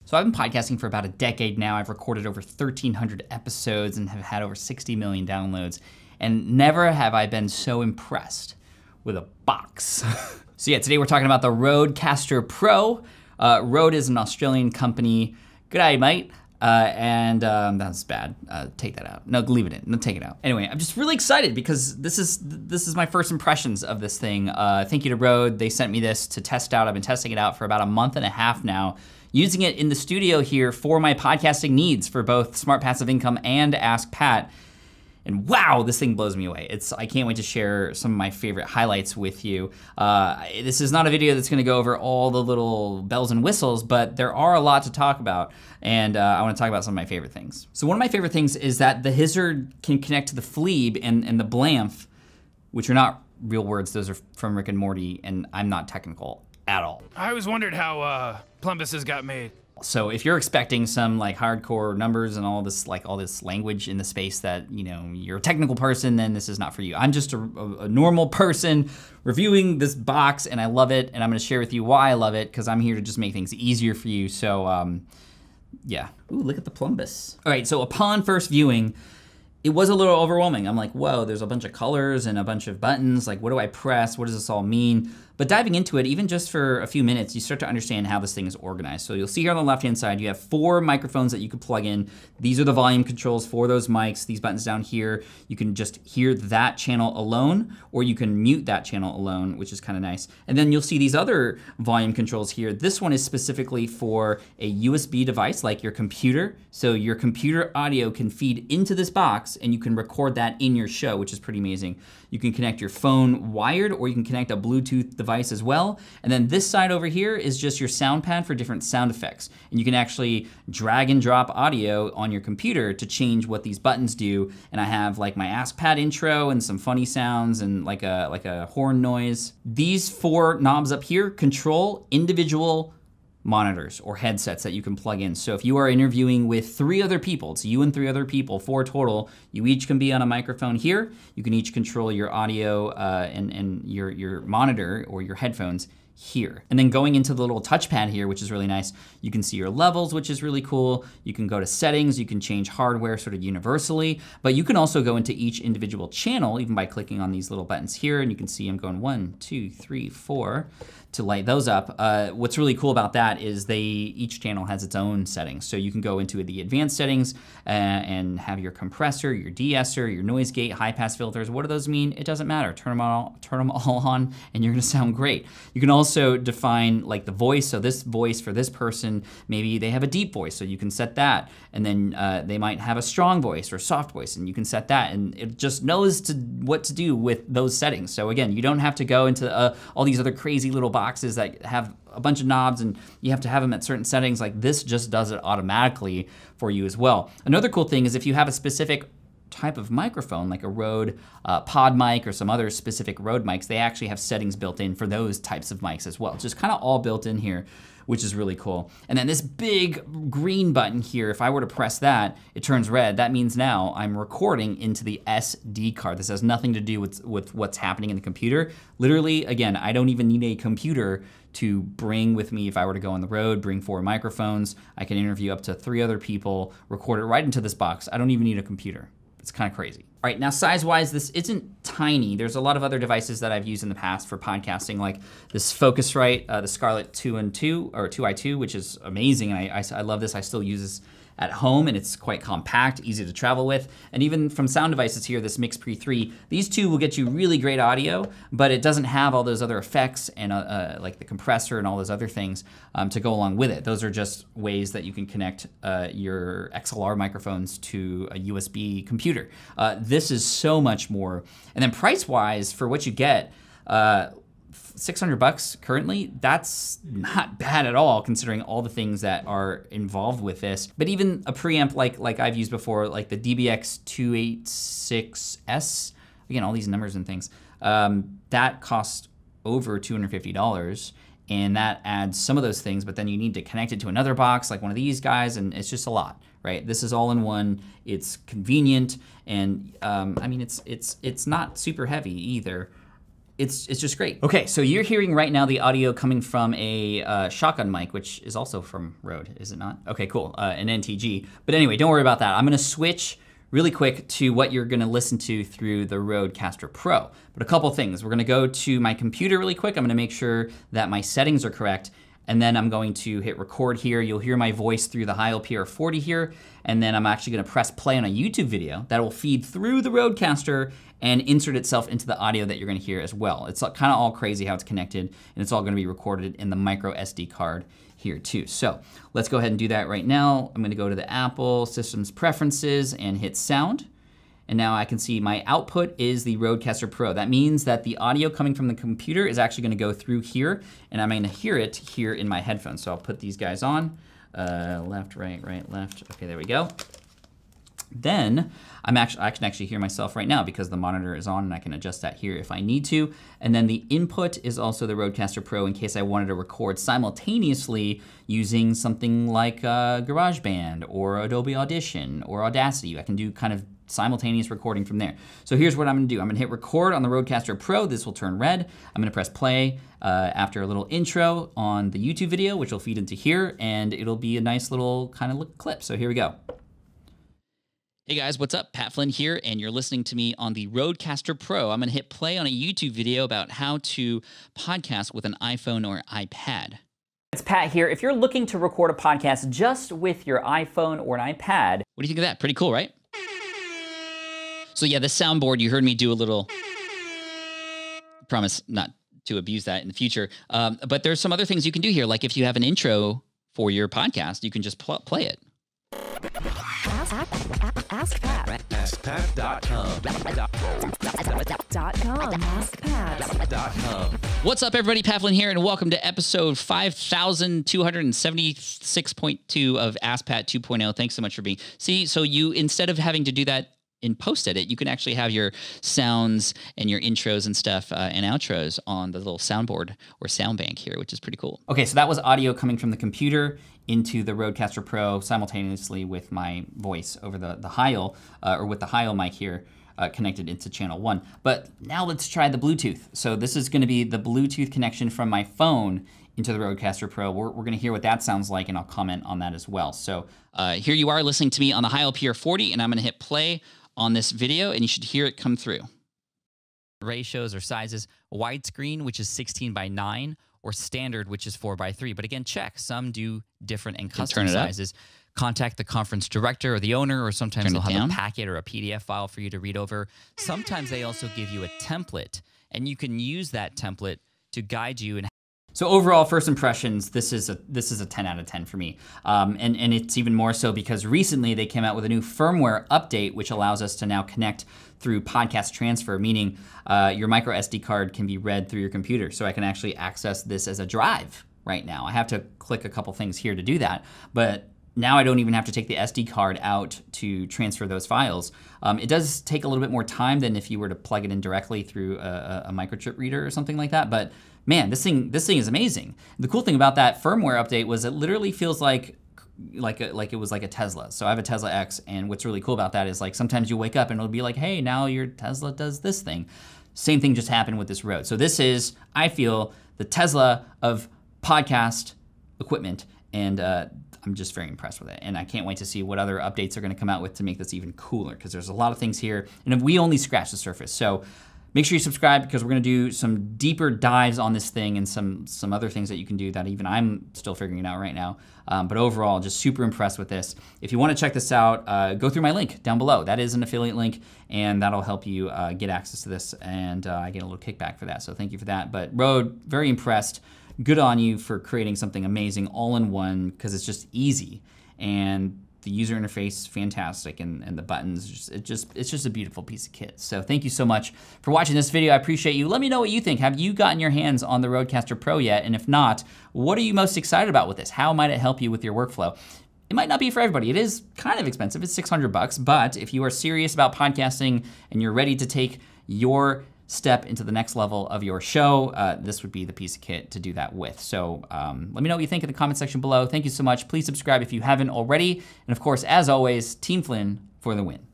So I've been podcasting for about a decade now. I've recorded over 1,300 episodes and have had over 60 million downloads. And never have I been so impressed with a box. So yeah, today we're talking about the RODECASTER Pro. Rode is an Australian company. Good eye, mate. That's bad. Take that out. No, leave it in. No, take it out. Anyway, I'm just really excited because this is my first impressions of this thing. Thank you to Rode. They sent me this to test out. I've been testing it out for about a month and a half now, using it in the studio here for my podcasting needs for both Smart Passive Income and Ask Pat. And wow, this thing blows me away. I can't wait to share some of my favorite highlights with you. This is not a video that's gonna go over all the little bells and whistles, but there are a lot to talk about, and I wanna talk about some of my favorite things. So one of my favorite things is that the Hizzard can connect to the Fleeb and the Blamf, which are not real words, those are from Rick and Morty, and I'm not technical at all. I always wondered how plumbuses got made. So if you're expecting some like hardcore numbers and all this language in the space that, you know, you're a technical person, then this is not for you. I'm just a normal person reviewing this box, and I love it, and I'm gonna share with you why I love it, because I'm here to just make things easier for you. So yeah. Ooh, look at the plumbus. All right, so upon first viewing, it was a little overwhelming. I'm like, whoa, there's a bunch of colors and a bunch of buttons. Like, what do I press? What does this all mean? But diving into it, even just for a few minutes, you start to understand how this thing is organized. So you'll see here on the left-hand side, you have 4 microphones that you can plug in. These are the volume controls for those mics. These buttons down here, you can just hear that channel alone, or you can mute that channel alone, which is kind of nice. And then you'll see these other volume controls here. This one is specifically for a USB device like your computer. So your computer audio can feed into this box, and you can record that in your show, which is pretty amazing. You can connect your phone wired, or you can connect a Bluetooth device as well. And then this side over here is just your sound pad for different sound effects. And you can actually drag and drop audio on your computer to change what these buttons do. And I have like my Ask Pat intro and some funny sounds and like a horn noise. These 4 knobs up here control individual monitors or headsets that you can plug in. So if you are interviewing with 3 other people, it's you and 3 other people, 4 total, you each can be on a microphone here. You can each control your audio and your monitor or your headphones here. And then going into the little touchpad here, which is really nice, you can see your levels, which is really cool. You can go to settings, you can change hardware sort of universally, but you can also go into each individual channel even by clicking on these little buttons here, and you can see I'm going 1, 2, 3, 4 to light those up. What's really cool about that is each channel has its own settings. So you can go into the advanced settings and have your compressor, your de-esser, your noise gate, high pass filters. What do those mean? It doesn't matter. Turn them all on and you're gonna sound great. You can also define like the voice. So this voice for this person, maybe they have a deep voice, so you can set that. And then they might have a strong voice or soft voice, and you can set that. And it just knows what to do with those settings. So again, you don't have to go into all these other crazy little boxes that have a bunch of knobs and you have to have them at certain settings. Like this just does it automatically for you as well. Another cool thing is if you have a specific type of microphone, like a Rode pod mic or some other specific Rode mics, they actually have settings built in for those types of mics as well. It's just kind of all built in here, which is really cool. And then this big green button here, if I were to press that, it turns red. That means now I'm recording into the SD card. This has nothing to do with what's happening in the computer. Literally, again, I don't even need a computer to bring with me if I were to go on the road, bring 4 microphones. I can interview up to 3 other people, record it right into this box. I don't even need a computer. It's kind of crazy. All right, now size-wise, this isn't tiny. There's a lot of other devices that I've used in the past for podcasting, like this Focusrite, the Scarlett 2i2, which is amazing. And I love this. I still use this at home, and it's quite compact, easy to travel with. And even from sound devices here, this Mix Pre 3, these 2 will get you really great audio, but it doesn't have all those other effects and like the compressor and all those other things to go along with it. Those are just ways that you can connect your XLR microphones to a USB computer. This is so much more. And then price-wise, for what you get, $600 currently, that's not bad at all considering all the things that are involved with this. But even a preamp like I've used before, like the DBX286S, again, all these numbers and things, that costs over $250. And that adds some of those things, but then you need to connect it to another box like one of these guys, and it's just a lot, right? This is all in one, it's convenient, and I mean, it's not super heavy either. it's just great. Okay, so you're hearing right now the audio coming from a shotgun mic, which is also from Rode, is it not? Okay, cool, an NTG. But anyway, don't worry about that. I'm gonna switch really quick to what you're gonna listen to through the RODECASTER Pro. But a couple things. We're gonna go to my computer really quick. I'm gonna make sure that my settings are correct. And then I'm going to hit record here. You'll hear my voice through the Heil PR40 here. And then I'm actually gonna press play on a YouTube video that will feed through the RODECASTER and insert itself into the audio that you're gonna hear as well. It's kind of all crazy how it's connected, and it's all gonna be recorded in the micro SD card here too. So let's go ahead and do that right now. I'm gonna go to the Apple Systems Preferences and hit Sound. And now I can see my output is the RODECASTER Pro. That means that the audio coming from the computer is actually gonna go through here, and I'm gonna hear it here in my headphones. So I'll put these guys on, left, right, right, left. Okay, there we go. Then I can actually hear myself right now because the monitor is on, and I can adjust that here if I need to. And then the input is also the RODECASTER Pro in case I wanted to record simultaneously using something like GarageBand or Adobe Audition or Audacity. I can do kind of simultaneous recording from there. So here's what I'm gonna do. I'm gonna hit record on the RODECASTER Pro. This will turn red. I'm gonna press play after a little intro on the YouTube video, which will feed into here, and it'll be a nice little kind of clip. So here we go. Hey guys, what's up? Pat Flynn here, and you're listening to me on the RODECASTER Pro. I'm gonna hit play on a YouTube video about how to podcast with an iPhone or iPad. It's Pat here. If you're looking to record a podcast just with your iPhone or an iPad, what do you think of that? Pretty cool, right? So yeah, the soundboard, you heard me do a little, promise not to abuse that in the future, but there's some other things you can do here. Like if you have an intro for your podcast, you can just play it. Ask Pat. AskPat.com. AskPat.com. What's up, everybody? Pat Flynn here, and welcome to episode 5276.2 of Ask Pat 2.0. Thanks so much for being. See, so you, instead of having to do that in post-edit, you can actually have your sounds and your intros and stuff and outros on the little soundboard or sound bank here, which is pretty cool. Okay, so that was audio coming from the computer into the RODECASTER Pro simultaneously with my voice over the Heil, or with the Heil mic here connected into channel 1. But now let's try the Bluetooth. So this is gonna be the Bluetooth connection from my phone into the RODECASTER Pro. We're gonna hear what that sounds like, and I'll comment on that as well. So here you are listening to me on the Heil PR40, and I'm gonna hit play on this video, and you should hear it come through. Ratios or sizes, widescreen, which is 16:9, or standard, which is 4:3. But again, check, some do different and custom sizes. Contact the conference director or the owner, or sometimes they'll have a packet or a PDF file for you to read over. Sometimes they also give you a template, and you can use that template to guide you. So overall, first impressions, this is a 10 out of 10 for me. And it's even more so because recently they came out with a new firmware update, which allows us to now connect through podcast transfer, meaning your micro SD card can be read through your computer. So I can actually access this as a drive right now. I have to click a couple things here to do that, but now I don't even have to take the SD card out to transfer those files. It does take a little bit more time than if you were to plug it in directly through a microchip reader or something like that, but man, this thing is amazing. The cool thing about that firmware update was it literally feels like it was like a Tesla. So I have a Tesla X, and what's really cool about that is like sometimes you wake up and it'll be like, hey, now your Tesla does this thing. Same thing just happened with this Rode. So this is, I feel, the Tesla of podcast equipment, and I'm just very impressed with it. And I can't wait to see what other updates they're gonna come out with to make this even cooler, because there's a lot of things here, and we only scratched the surface. So make sure you subscribe, because we're gonna do some deeper dives on this thing and some other things that you can do that even I'm still figuring it out right now. But overall, just super impressed with this. If you wanna check this out, go through my link down below. That is an affiliate link, and that'll help you get access to this, and I get a little kickback for that, so thank you for that. But Rode, very impressed. Good on you for creating something amazing all in one, because it's just easy. And the user interface, fantastic, and the buttons, it's just a beautiful piece of kit. So thank you so much for watching this video. I appreciate you. Let me know what you think. Have you gotten your hands on the RODECASTER Pro yet? And if not, what are you most excited about with this? How might it help you with your workflow? It might not be for everybody. It is kind of expensive. It's $600, but if you are serious about podcasting and you're ready to take your step into the next level of your show, this would be the piece of kit to do that with. So let me know what you think in the comment section below. Thank you so much. Please subscribe if you haven't already. And of course, as always, Team Flynn for the win.